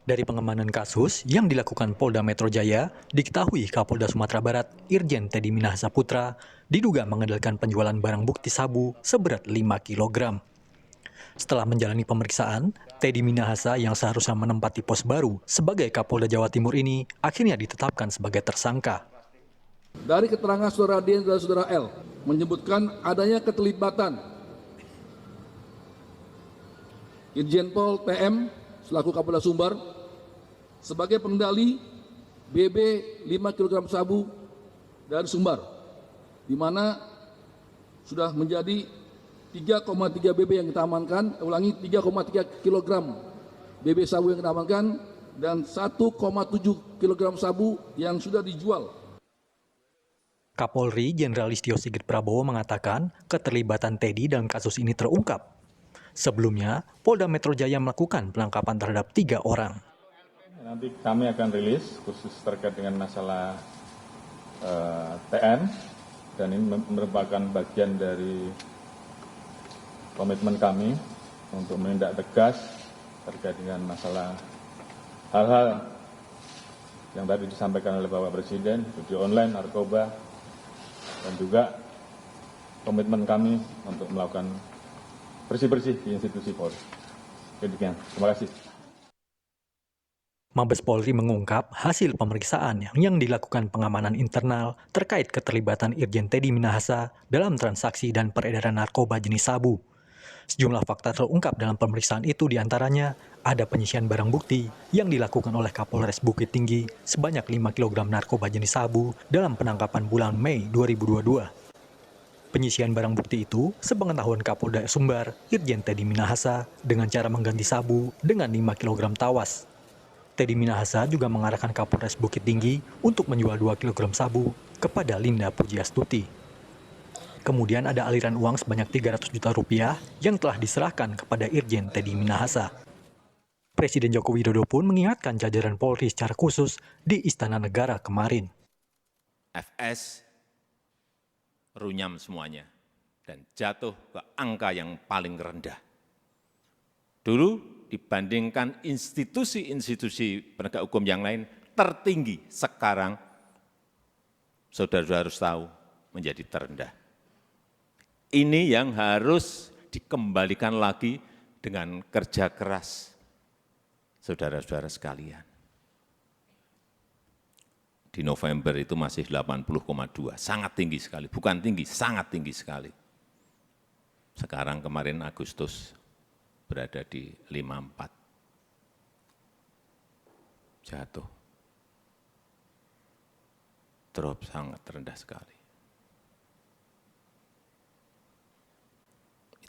Dari pengamanan kasus yang dilakukan Polda Metro Jaya, diketahui Kapolda Sumatera Barat, Irjen Teddy Minahasa Putra, diduga mengandalkan penjualan barang bukti sabu seberat 5 kg. Setelah menjalani pemeriksaan, Teddy Minahasa yang seharusnya menempati pos baru sebagai Kapolda Jawa Timur ini akhirnya ditetapkan sebagai tersangka. Dari keterangan saudara D dan saudara L menyebutkan adanya keterlibatan Irjen Pol TM selaku Kapolda Sumbar sebagai pengendali BB 5 kg sabu dari Sumbar, di mana sudah menjadi 3,3 BB yang kita amankan, 3,3 kg BB sabu yang kita amankan, dan 1,7 kg sabu yang sudah dijual. Kapolri Jenderal Listio Sigit Prabowo mengatakan keterlibatan Teddy dalam kasus ini terungkap. Sebelumnya, Polda Metro Jaya melakukan penangkapan terhadap 3 orang. Nanti kami akan rilis khusus terkait dengan masalah TN, dan ini merupakan bagian dari komitmen kami untuk menindak tegas terkait dengan masalah hal-hal yang tadi disampaikan oleh Bapak Presiden, judi online, narkoba, dan juga komitmen kami untuk melakukan bersih-bersih di institusi Polri. Demikian, terima kasih. Mabes Polri mengungkap hasil pemeriksaan yang dilakukan pengamanan internal terkait keterlibatan Irjen Teddy Minahasa dalam transaksi dan peredaran narkoba jenis sabu. Sejumlah fakta terungkap dalam pemeriksaan itu, diantaranya ada penyisian barang bukti yang dilakukan oleh Kapolres Bukit Tinggi sebanyak 5 kg narkoba jenis sabu dalam penangkapan bulan Mei 2022. Penyisian barang bukti itu sepengetahuan Kapolda Sumbar, Irjen Teddy Minahasa, dengan cara mengganti sabu dengan 5 kg tawas. Teddy Minahasa juga mengarahkan Kapolres Bukit Tinggi untuk menjual 2 kg sabu kepada Linda Pujiastuti. Kemudian ada aliran uang sebanyak 300 juta rupiah yang telah diserahkan kepada Irjen Teddy Minahasa. Presiden Joko Widodo pun mengingatkan jajaran Polri secara khusus di Istana Negara kemarin. FS runyam semuanya dan jatuh ke angka yang paling rendah. Dulu dibandingkan institusi-institusi penegak hukum yang lain tertinggi, sekarang saudara-saudara harus tahu menjadi terendah. Ini yang harus dikembalikan lagi dengan kerja keras saudara-saudara sekalian. Di November itu masih 80,2, sangat tinggi sekali, bukan tinggi, sangat tinggi sekali. Sekarang kemarin Agustus berada di 54, jatuh, drop sangat rendah sekali.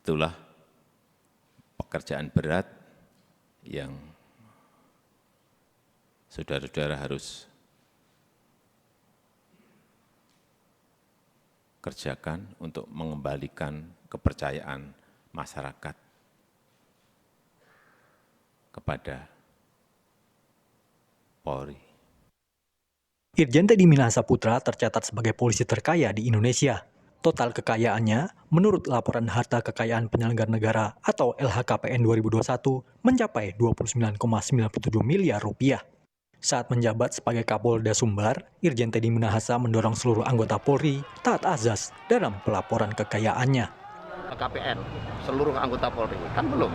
Itulah pekerjaan berat yang saudara-saudara harus kerjakan untuk mengembalikan kepercayaan masyarakat kepada Polri. Irjen Teddy Minahasa Putra tercatat sebagai polisi terkaya di Indonesia. Total kekayaannya, menurut laporan harta kekayaan penyelenggara negara atau LHKPN 2021, mencapai 29,97 miliar rupiah. Saat menjabat sebagai Kapolda Sumbar, Irjen Teddy Minahasa mendorong seluruh anggota Polri taat azas dalam pelaporan kekayaannya. KPN seluruh anggota Polri kan belum.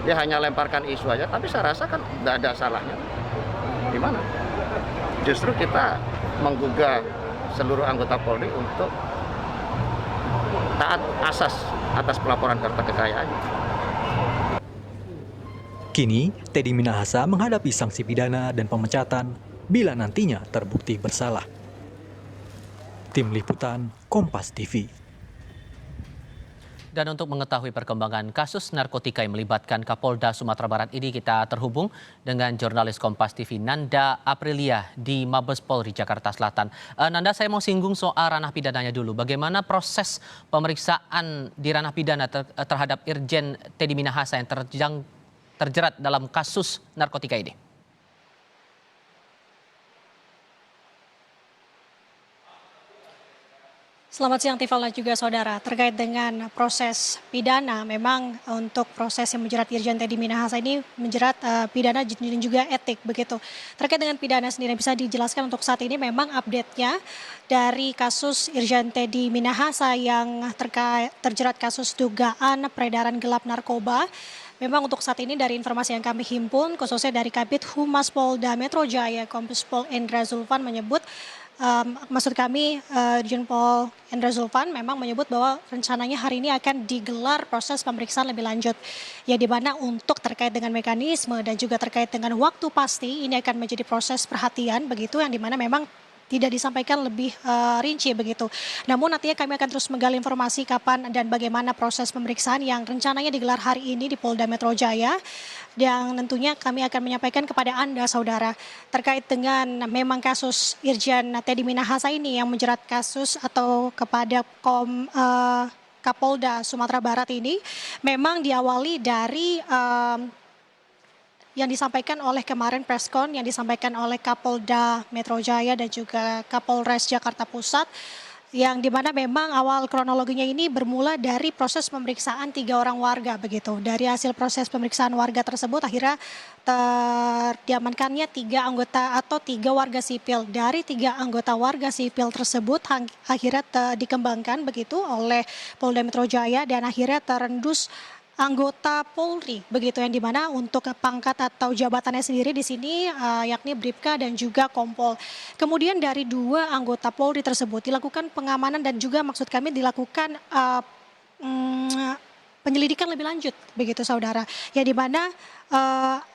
Dia hanya lemparkan isu aja, tapi saya rasa kan tidak ada salahnya. Di mana? Justru kita menggugah seluruh anggota Polri untuk taat asas atas pelaporan harta kekayaannya. Kini, Teddy Minahasa menghadapi sanksi pidana dan pemecatan bila nantinya terbukti bersalah. Tim Liputan, Kompas TV. Dan untuk mengetahui perkembangan kasus narkotika yang melibatkan Kapolda Sumatera Barat ini, kita terhubung dengan jurnalis Kompas TV Nanda Aprilia di Mabes Polri Jakarta Selatan. Nanda, saya mau singgung soal ranah pidananya dulu. Bagaimana proses pemeriksaan di ranah pidana terhadap Irjen Teddy Minahasa yang terjerat dalam kasus narkotika ini? Selamat siang Tifal dan juga saudara. Terkait dengan proses pidana, memang untuk proses yang menjerat Irjen Teddy Minahasa ini menjerat pidana dan juga etik begitu. Terkait dengan pidana sendiri bisa dijelaskan untuk saat ini memang update-nya dari kasus Irjen Teddy Minahasa yang terjerat kasus dugaan peredaran gelap narkoba. Memang untuk saat ini dari informasi yang kami himpun, khususnya dari Kabid Humas Polda Metro Jaya, Kombes Pol Endra Zulfan menyebut, maksud kami Irjen Pol Endra Zulfan memang menyebut bahwa rencananya hari ini akan digelar proses pemeriksaan lebih lanjut. Ya, di mana untuk terkait dengan mekanisme dan juga terkait dengan waktu pasti ini akan menjadi proses perhatian begitu, yang di mana memang tidak disampaikan lebih rinci begitu. Namun nantinya kami akan terus menggali informasi kapan dan bagaimana proses pemeriksaan yang rencananya digelar hari ini di Polda Metro Jaya. Yang tentunya kami akan menyampaikan kepada Anda saudara terkait dengan memang kasus Irjen Teddy Minahasa ini yang menjerat kasus atau kepada Kapolda Sumatera Barat ini memang diawali dari yang disampaikan oleh kemarin preskon yang disampaikan oleh Kapolda Metro Jaya dan juga Kapolres Jakarta Pusat, yang dimana memang awal kronologinya ini bermula dari proses pemeriksaan 3 orang warga begitu. Dari hasil proses pemeriksaan warga tersebut akhirnya diamankannya 3 anggota atau 3 warga sipil. Dari 3 anggota warga sipil tersebut akhirnya dikembangkan begitu oleh Polda Metro Jaya dan akhirnya terendus anggota Polri begitu, yang dimana untuk pangkat atau jabatannya sendiri di sini yakni Bribka dan juga Kompol. Kemudian dari 2 anggota Polri tersebut dilakukan pengamanan dan juga maksud kami dilakukan penyelidikan lebih lanjut begitu saudara, yang dimana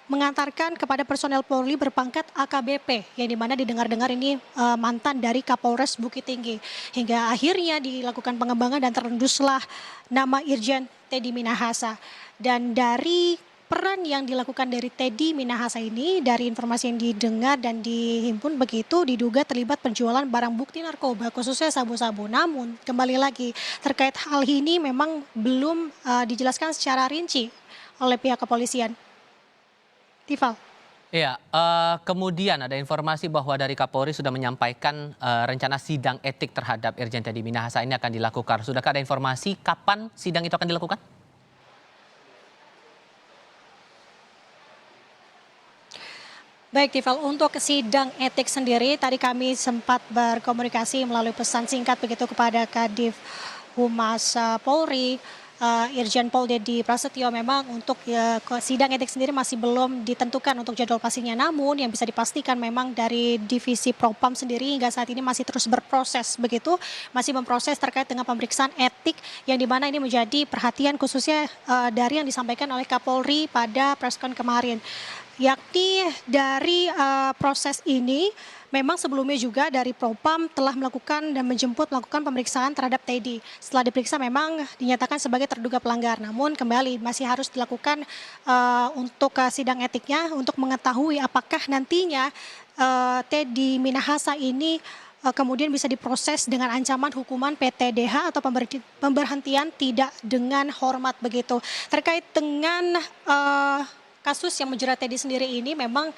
mengantarkan kepada personel Polri berpangkat AKBP, yang dimana didengar-dengar ini mantan dari Kapolres Bukit Tinggi, hingga akhirnya dilakukan pengembangan dan terenduslah nama Irjen Teddy Minahasa. Dan dari peran yang dilakukan dari Teddy Minahasa ini, dari informasi yang didengar dan dihimpun begitu, diduga terlibat penjualan barang bukti narkoba khususnya sabu-sabu. Namun kembali lagi terkait hal ini memang belum dijelaskan secara rinci oleh pihak kepolisian. Tifal. Iya, kemudian ada informasi bahwa dari Kapolri sudah menyampaikan rencana sidang etik terhadap Irjen Teddy Minahasa ini akan dilakukan. Sudahkah ada informasi kapan sidang itu akan dilakukan? Baik Tifal, untuk sidang etik sendiri tadi kami sempat berkomunikasi melalui pesan singkat begitu kepada Kadif Humas Polri, Irjen Pol Dedy Prasetyo. Memang untuk sidang etik sendiri masih belum ditentukan untuk jadwal pastinya, namun yang bisa dipastikan memang dari divisi Propam sendiri hingga saat ini masih terus berproses begitu, masih memproses terkait dengan pemeriksaan etik, yang dimana ini menjadi perhatian khususnya dari yang disampaikan oleh Kapolri pada preskon kemarin, yakni dari proses ini memang sebelumnya juga dari Propam telah melakukan dan melakukan pemeriksaan terhadap Teddy. Setelah diperiksa memang dinyatakan sebagai terduga pelanggar, namun kembali masih harus dilakukan untuk sidang etiknya untuk mengetahui apakah nantinya Teddy Minahasa ini kemudian bisa diproses dengan ancaman hukuman PTDH atau pemberhentian tidak dengan hormat begitu. Terkait dengan kasus yang menjerat Teddy sendiri ini memang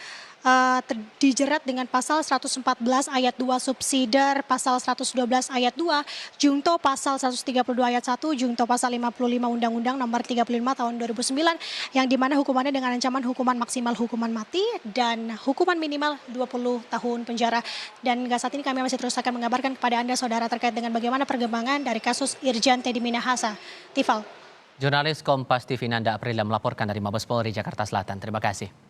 dijerat dengan pasal 114 ayat 2 subsidiar, pasal 112 ayat 2, Jungto pasal 132 ayat 1, Jungto pasal 55 Undang-Undang nomor 35 tahun 2009, yang dimana hukumannya dengan ancaman hukuman maksimal hukuman mati dan hukuman minimal 20 tahun penjara. Dan hingga saat ini kami masih terus akan mengabarkan kepada Anda saudara terkait dengan bagaimana perkembangan dari kasus Irjen Teddy Minahasa. Tifal. Jurnalis Kompas TV Nanda Aprilia melaporkan dari Mabes Polri Jakarta Selatan. Terima kasih.